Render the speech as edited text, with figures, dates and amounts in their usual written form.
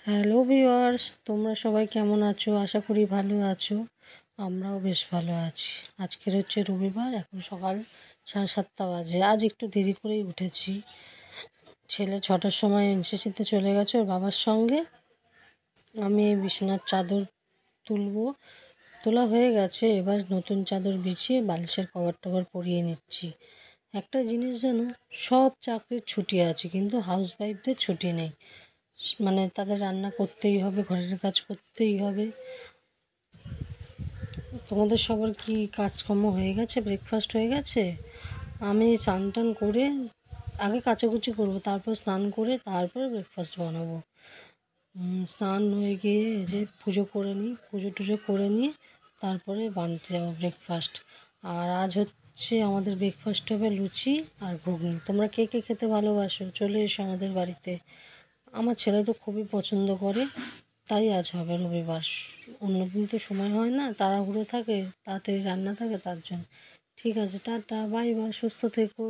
Hello viewers, তোমরা সবাই কেমন আছো? আশা করি ভালো আছো। আমরাও বেশ ভালো আছি। আজকের হচ্ছে রবিবার, এখন সকাল 7:30 বাজে। আজ একটু দেরি করেই উঠেছি। ছেলে 6টার সময় এনসিসিতে চলে গেছে ওর বাবার সঙ্গে। আমি এই বিছানার চাদর তুলবো, তোলা হয়ে গেছে। এবার নতুন চাদর বিছিয়ে বালিশের কভার টভার পরিয়ে নিচ্ছি। একটা জিনিস জানো, সব চাকরির ছুটি আছে কিন্তু হাউসওয়াইফদের ছুটি নেই। মানে তাদের রান্না করতেই হবে, ঘরের কাজ করতেই হবে। তোমাদের সবার কি কাজকর্ম হয়ে গেছে? ব্রেকফাস্ট হয়ে গেছে? আমি স্নান টান করে আগে কাচাকুচি করবো, তারপর স্নান করে তারপরে ব্রেকফাস্ট বানাবো। স্নান হয়ে গিয়ে যে পুজো করে নিই, পুজো টুজো করে নিয়ে তারপরে বানাতে যাবো ব্রেকফাস্ট। আর আজ হচ্ছে আমাদের ব্রেকফাস্ট হবে লুচি আর ঘুগনি। তোমরা কে কে খেতে ভালোবাসো? চলে এসো আমাদের বাড়িতে। আমার ছেলে তো খুবই পছন্দ করে, তাই আজ হবে রবিবার। অন্যদিন তো সময় হয় না, তাড়াহুড়ো থাকে, তাড়াতাড়ি রান্না থাকে, তার জন্য। ঠিক আছে, টাটা, বাই বাই, সুস্থ থেকো।